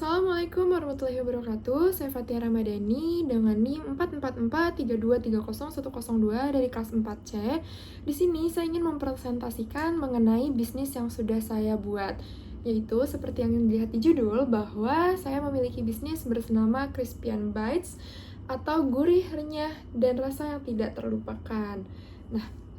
Assalamualaikum warahmatullahi wabarakatuh. Saya Fatia Ramadhani dengan NIM 444323102 dari kelas 4C. Di sini saya ingin mempresentasikan mengenai bisnis yang sudah saya buat, yaitu seperti yang dilihat di judul bahwa saya memiliki bisnis bernama Crispian Bites atau gurih, renyah, dan rasa yang tidak terlupakan.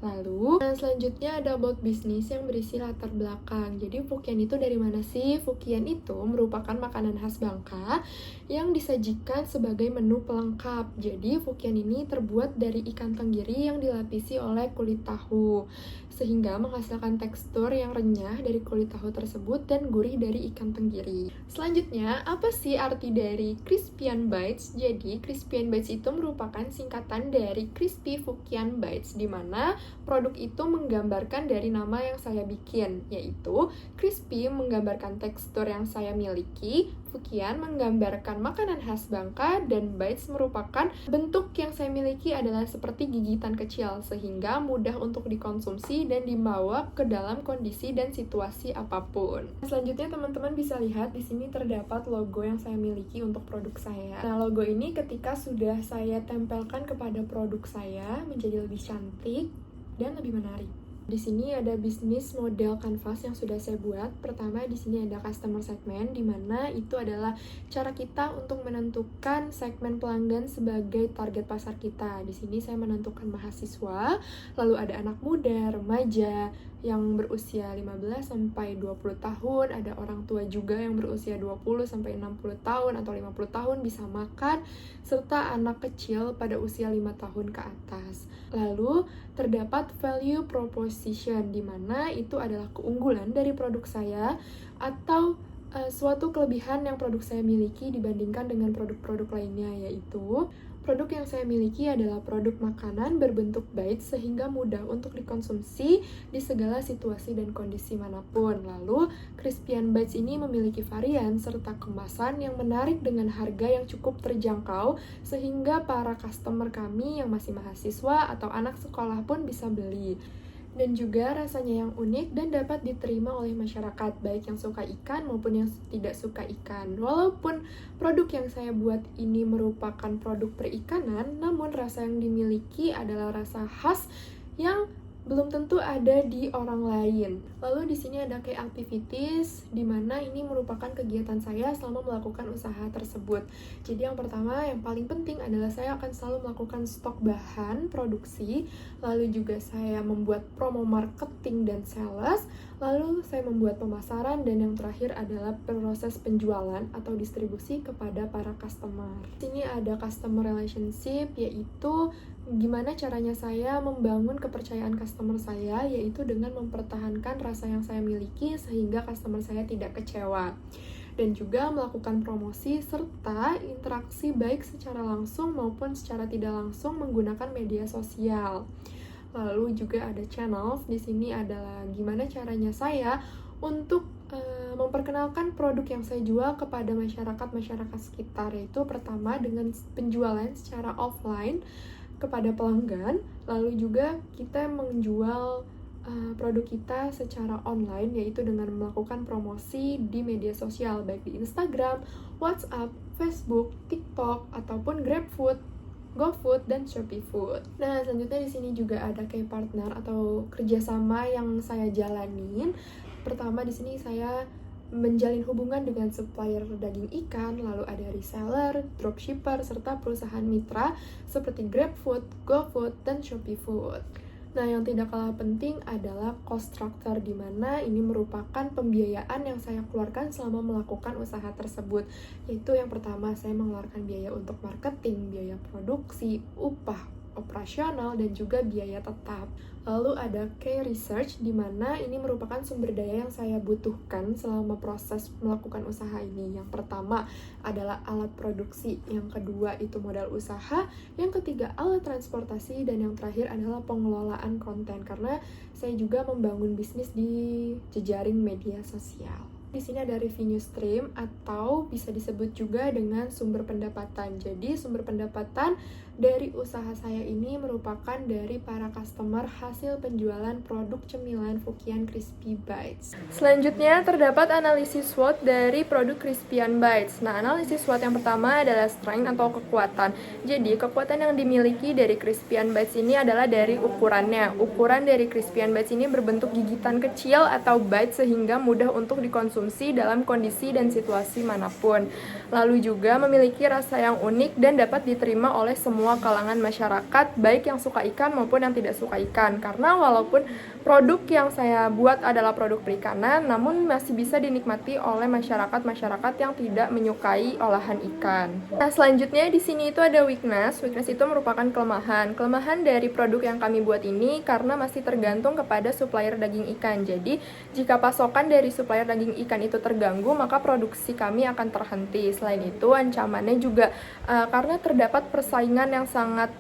Lalu, selanjutnya ada about bisnis yang berisi latar belakang. Jadi, Fukian itu dari mana sih? Fukian itu merupakan makanan khas Bangka yang disajikan sebagai menu pelengkap. Jadi, Fukian ini terbuat dari ikan tenggiri yang dilapisi oleh kulit tahu, sehingga menghasilkan tekstur yang renyah dari kulit tahu tersebut dan gurih dari ikan tenggiri. Selanjutnya, apa sih arti dari Crispian Bites? Jadi, Crispian Bites itu merupakan singkatan dari Crispy Fukian Bites, di mana produk itu menggambarkan dari nama yang saya bikin, yaitu crispy menggambarkan tekstur yang saya miliki, Fukian menggambarkan makanan khas Bangka, dan bites merupakan bentuk yang saya miliki adalah seperti gigitan kecil, sehingga mudah untuk dikonsumsi dan dibawa ke dalam kondisi dan situasi apapun. Selanjutnya teman-teman bisa lihat di sini terdapat logo yang saya miliki untuk produk saya. Nah, logo ini ketika sudah saya tempelkan kepada produk saya menjadi lebih cantik dan lebih menarik. Di sini ada bisnis model canvas yang sudah saya buat. Pertama, di sini ada customer segment, di mana itu adalah cara kita untuk menentukan segmen pelanggan sebagai target pasar kita. Di sini saya menentukan mahasiswa, lalu ada anak muda, remaja, yang berusia 15 sampai 20 tahun, ada orang tua juga yang berusia 20 sampai 60 tahun atau 50 tahun bisa makan, serta anak kecil pada usia 5 tahun ke atas. Lalu terdapat value proposition, di mana itu adalah keunggulan dari produk saya atau suatu kelebihan yang produk saya miliki dibandingkan dengan produk-produk lainnya, yaitu produk yang saya miliki adalah produk makanan berbentuk bites sehingga mudah untuk dikonsumsi di segala situasi dan kondisi manapun. Lalu, Crispian Bites ini memiliki varian serta kemasan yang menarik dengan harga yang cukup terjangkau sehingga para customer kami yang masih mahasiswa atau anak sekolah pun bisa beli. Dan juga rasanya yang unik dan dapat diterima oleh masyarakat, baik yang suka ikan maupun yang tidak suka ikan. Walaupun produk yang saya buat ini merupakan produk perikanan, namun rasa yang dimiliki adalah rasa khas yang belum tentu ada di orang lain. Lalu di sini ada key activities, di mana ini merupakan kegiatan saya selama melakukan usaha tersebut. Jadi yang pertama, yang paling penting adalah saya akan selalu melakukan stok bahan produksi, lalu juga saya membuat promo marketing dan sales, lalu saya membuat pemasaran, dan yang terakhir adalah proses penjualan atau distribusi kepada para customer. Di sini ada customer relationship, yaitu gimana caranya saya membangun kepercayaan customer saya, yaitu dengan mempertahankan rasa yang saya miliki sehingga customer saya tidak kecewa. Dan juga melakukan promosi serta interaksi baik secara langsung maupun secara tidak langsung menggunakan media sosial. Lalu juga ada channels, di sini adalah gimana caranya saya untuk memperkenalkan produk yang saya jual kepada masyarakat sekitar, yaitu pertama dengan penjualan secara offline kepada pelanggan, lalu juga kita menjual produk kita secara online, yaitu dengan melakukan promosi di media sosial, baik di Instagram, WhatsApp, Facebook, TikTok, ataupun GrabFood, GoFood, dan ShopeeFood. Nah, selanjutnya di sini juga ada key partner atau kerjasama yang saya jalanin. Pertama, di sini saya menjalin hubungan dengan supplier daging ikan, lalu ada reseller, dropshipper, serta perusahaan mitra seperti GrabFood, GoFood, dan ShopeeFood. Nah, yang tidak kalah penting adalah cost structure, di mana ini merupakan pembiayaan yang saya keluarkan selama melakukan usaha tersebut. Yaitu yang pertama, saya mengeluarkan biaya untuk marketing, biaya produksi, upah operasional, dan juga biaya tetap. Lalu ada key research, di mana ini merupakan sumber daya yang saya butuhkan selama proses melakukan usaha ini. Yang pertama adalah alat produksi, yang kedua itu modal usaha, yang ketiga alat transportasi, dan yang terakhir adalah pengelolaan konten, karena saya juga membangun bisnis di jejaring media sosial. Di sini ada revenue stream atau bisa disebut juga dengan sumber pendapatan. Jadi sumber pendapatan dari usaha saya ini merupakan dari para customer hasil penjualan produk cemilan Fukian Crispy Bites. Selanjutnya terdapat analisis SWOT dari produk Crispian Bites. Nah, analisis SWOT yang pertama adalah strength atau kekuatan. Jadi kekuatan yang dimiliki dari Crispian Bites ini adalah dari ukurannya. Ukuran dari Crispian Bites ini berbentuk gigitan kecil atau bite sehingga mudah untuk dikonsumsi dalam kondisi dan situasi manapun. Lalu juga memiliki rasa yang unik dan dapat diterima oleh semua kalangan masyarakat, baik yang suka ikan maupun yang tidak suka ikan. Karena walaupun produk yang saya buat adalah produk perikanan, namun masih bisa dinikmati oleh masyarakat yang tidak menyukai olahan ikan. Nah, selanjutnya di sini itu ada weakness. Weakness itu merupakan kelemahan. Kelemahan dari produk yang kami buat ini karena masih tergantung kepada supplier daging ikan. Jadi, jika pasokan dari supplier daging ikan itu terganggu, maka produksi kami akan terhenti. Selain itu, ancamannya juga karena terdapat persaingan yang sangat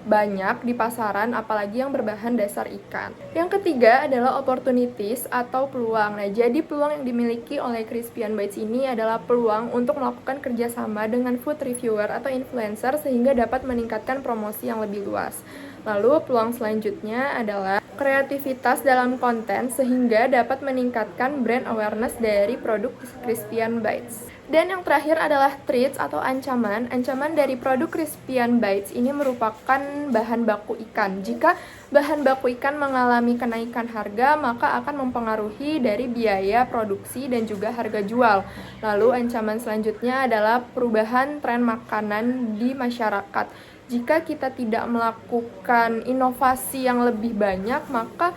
banyak di pasaran, apalagi yang berbahan dasar ikan. Yang ketiga adalah opportunities atau peluang. Nah, jadi peluang yang dimiliki oleh Crispian Bites ini adalah peluang untuk melakukan kerjasama dengan food reviewer atau influencer sehingga dapat meningkatkan promosi yang lebih luas. Lalu peluang selanjutnya adalah kreativitas dalam konten sehingga dapat meningkatkan brand awareness dari produk Crispian Bites. Dan yang terakhir adalah threats atau ancaman. Ancaman dari produk Crispian Bites ini merupakan bahan baku ikan. Jika bahan baku ikan mengalami kenaikan harga, maka akan mempengaruhi dari biaya produksi dan juga harga jual. Lalu ancaman selanjutnya adalah perubahan tren makanan di masyarakat. Jika kita tidak melakukan inovasi yang lebih banyak, maka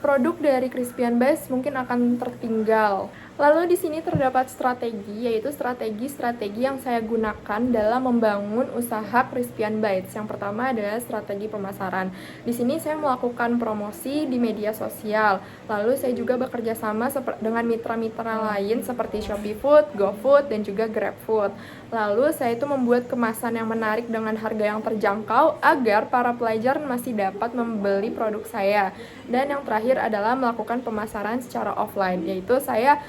produk dari Crispian Bites mungkin akan tertinggal. Lalu di sini terdapat strategi, yaitu strategi yang saya gunakan dalam membangun usaha Crispian Bites. Yang pertama adalah strategi pemasaran. Di sini saya melakukan promosi di media sosial. Lalu saya juga bekerja sama dengan mitra-mitra lain seperti Shopee Food, GoFood, dan juga GrabFood. Lalu saya itu membuat kemasan yang menarik dengan harga yang terjangkau agar para pelajar masih dapat membeli produk saya. Dan yang terakhir adalah melakukan pemasaran secara offline, yaitu saya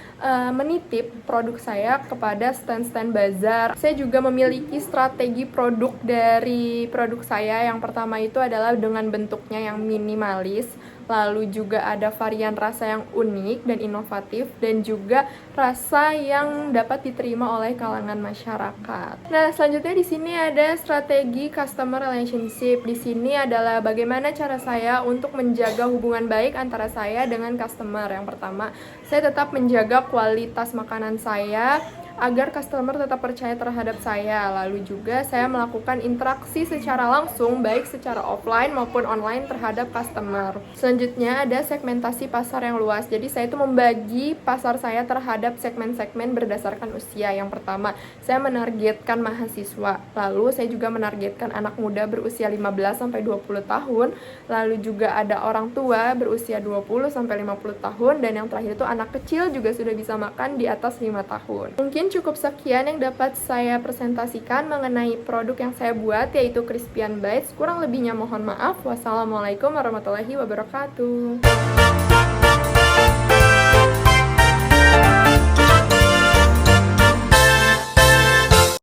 menitip produk saya kepada stand-stand bazar. Saya juga memiliki strategi produk dari produk saya. Yang pertama itu adalah dengan bentuknya yang minimalis, lalu juga ada varian rasa yang unik dan inovatif, dan juga rasa yang dapat diterima oleh kalangan masyarakat. Nah, selanjutnya di sini ada strategi customer relationship. Di sini adalah bagaimana cara saya untuk menjaga hubungan baik antara saya dengan customer. Yang pertama, saya tetap menjaga kualitas makanan saya agar customer tetap percaya terhadap saya. Lalu juga saya melakukan interaksi secara langsung, baik secara offline maupun online terhadap customer. Selanjutnya ada segmentasi pasar yang luas. Jadi saya itu membagi pasar saya terhadap segmen-segmen berdasarkan usia. Yang pertama, saya menargetkan mahasiswa. Lalu saya juga menargetkan anak muda berusia 15-20 tahun. Lalu juga ada orang tua berusia 20-50 tahun. Dan yang terakhir itu anak kecil juga sudah bisa makan di atas 5 tahun. Mungkin cukup sekian yang dapat saya presentasikan mengenai produk yang saya buat, yaitu Crispian Bites. Kurang lebihnya mohon maaf. Wassalamualaikum warahmatullahi wabarakatuh.